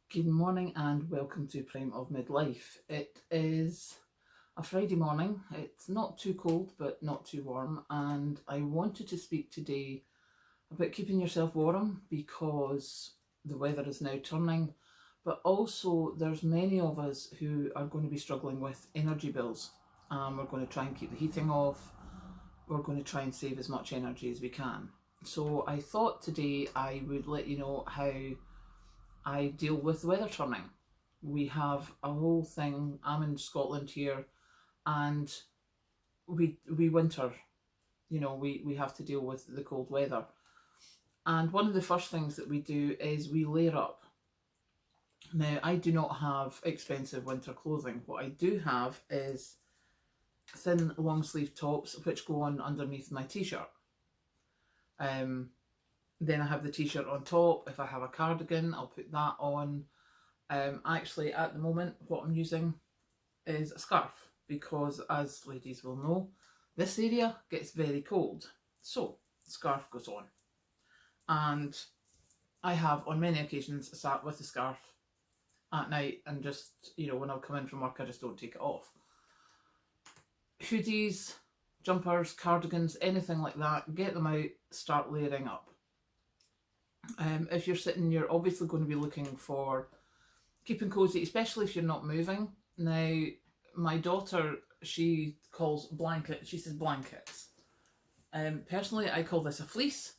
Good morning and welcome to Prime of Midlife. It is a Friday morning. It's not too cold but not too warm, and I wanted to speak today about keeping yourself warm because the weather is now turning, but also there's many of us who are going to be struggling with energy bills. We're going to try and keep the heating off. We're going to try and save as much energy as we can. So I thought today I would let you know how I deal with the weather turning. We have a whole thing. I'm in Scotland here, and we winter. We have to deal with the cold weather. And one of the first things that we do is we layer up. Now, I do not have expensive winter clothing. What I do have is thin long sleeve tops which go on underneath my t-shirt. Then I have the t-shirt on top. If I have a cardigan, I'll put that on. Actually, at the moment, what I'm using is a scarf because, as ladies will know, this area gets very cold. So, scarf goes on. And I have, on many occasions, sat with the scarf at night and just, when I come in from work, I just don't take it off. Hoodies, jumpers, cardigans, anything like that, get them out, start layering up. If you're sitting, you're obviously going to be looking for keeping cozy, especially if you're not moving. Now, my daughter, she calls she says blankets. Personally, I call this a fleece.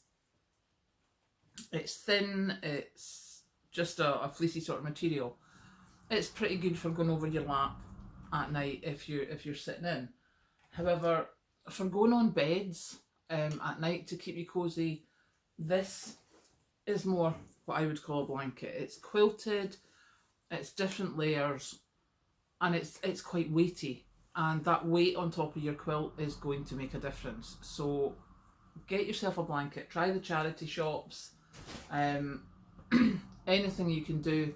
It's thin, it's just a fleecy sort of material. It's pretty good for going over your lap at night if you're sitting in. However, for going on beds at night to keep you cozy, this is more what I would call a blanket. It's quilted, it's different layers, and it's quite weighty. And that weight on top of your quilt is going to make a difference. So get yourself a blanket. Try the charity shops. Anything you can do.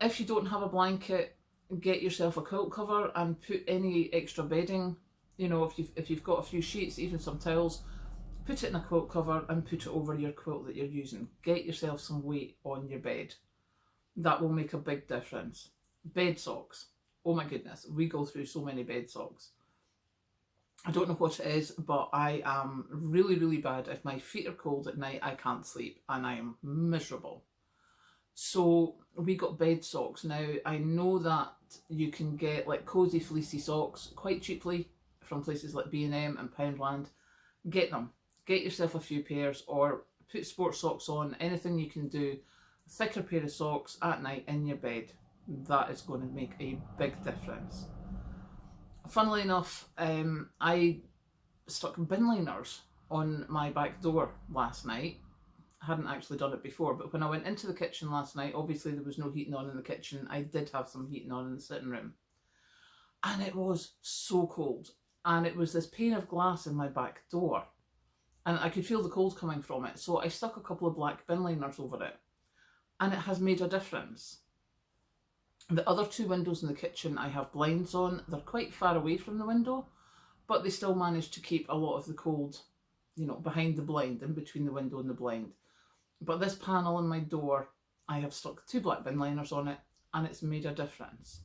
If you don't have a blanket, get yourself a quilt cover and put any extra bedding. If you've got a few sheets, even some towels, put it in a quilt cover and put it over your quilt that you're using. Get yourself some weight on your bed. That will make a big difference. Bed socks. Oh my goodness, we go through so many bed socks. I don't know what it is, but I am really, really bad. If my feet are cold at night, I can't sleep and I am miserable. So we got bed socks. Now, I know that you can get like cozy fleecy socks quite cheaply from places like B&M and Poundland. Get them. Get yourself a few pairs or put sports socks on. Anything you can do. A thicker pair of socks at night in your bed. That is going to make a big difference. Funnily enough, I stuck bin liners on my back door last night. I hadn't actually done it before, but when I went into the kitchen last night, obviously there was no heating on in the kitchen. I did have some heating on in the sitting room. And it was so cold. And it was this pane of glass in my back door. And I could feel the cold coming from it. So I stuck a couple of black bin liners over it. And it has made a difference. The other two windows in the kitchen I have blinds on. They're quite far away from the window, but they still manage to keep a lot of the cold, behind the blind, in between the window and the blind. But this panel in my door, I have stuck two black bin liners on it, and it's made a difference.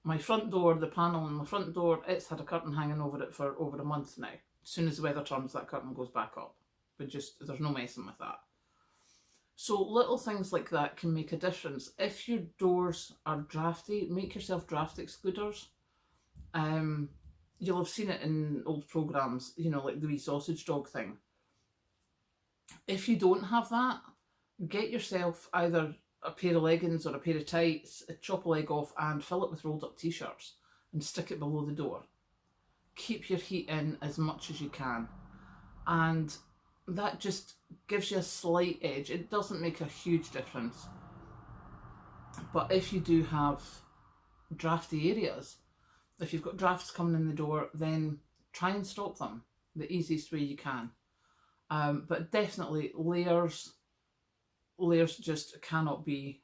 My front door, the panel on my front door, it's had a curtain hanging over it for over a month now. As soon as the weather turns, that curtain goes back up. But there's no messing with that. So little things like that can make a difference. If your doors are drafty, make yourself draft excluders. You'll have seen it in old programmes, like the wee sausage dog thing. If you don't have that, get yourself either a pair of leggings or a pair of tights, chop a leg off and fill it with rolled up t-shirts and stick it below the door. Keep your heat in as much as you can. And that just gives you a slight edge. It doesn't make a huge difference. But if you do have drafty areas, if you've got drafts coming in the door, then try and stop them the easiest way you can. But definitely layers just cannot be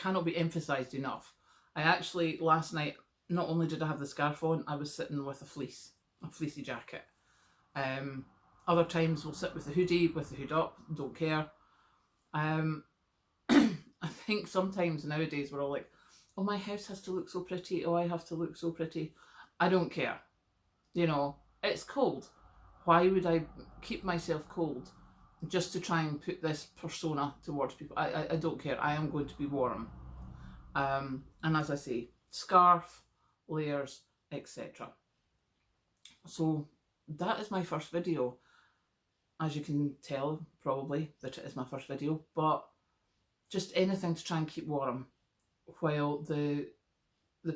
emphasised enough. I actually, last night, not only did I have the scarf on, I was sitting with a fleecy jacket. Other times we'll sit with the hoodie, with the hood up, don't care. I think sometimes nowadays we're all like, oh, my house has to look so pretty. Oh, I have to look so pretty. I don't care. You know, it's cold. Why would I keep myself cold just to try and put this persona towards people? I don't care. I am going to be warm. And as I say, scarf, layers, etc. So that is my first video. As you can tell, probably, that it is my first video, but just anything to try and keep warm while the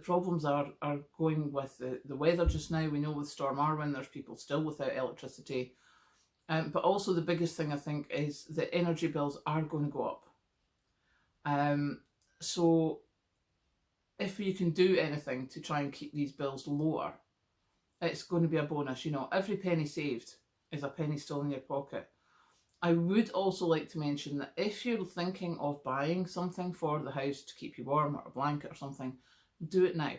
problems are going with the weather just now. We know with Storm Arwen, there's people still without electricity. But also the biggest thing I think is the energy bills are going to go up. So if you can do anything to try and keep these bills lower, it's going to be a bonus. You know, every penny saved is a penny still in your pocket. I would also like to mention that if you're thinking of buying something for the house to keep you warm, or a blanket or something, do it now.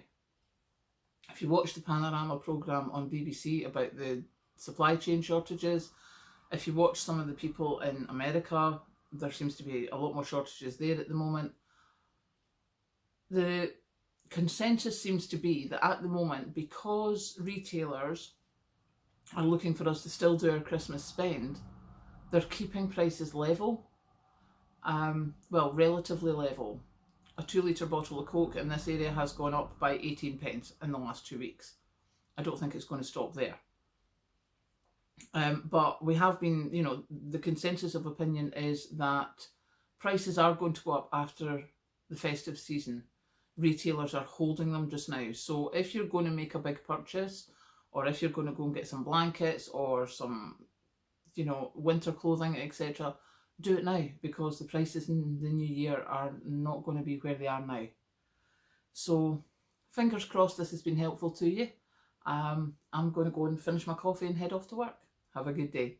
If you watch the Panorama programme on BBC about the supply chain shortages, if you watch some of the people in America, there seems to be a lot more shortages there at the moment. The consensus seems to be that at the moment, because retailers are looking for us to still do our Christmas spend, they're keeping prices level, well, relatively level. A 2 litre bottle of Coke in this area has gone up by 18 pence in the last 2 weeks. I don't think it's going to stop there. But we have been, you know, the consensus of opinion is that prices are going to go up after the festive season. Retailers are holding them just now. So if you're going to make a big purchase, or if you're going to go and get some blankets or some, you know, winter clothing, etc., do it now, because the prices in the new year are not going to be where they are now. So fingers crossed this has been helpful to you. I'm going to go and finish my coffee and head off to work. Have a good day.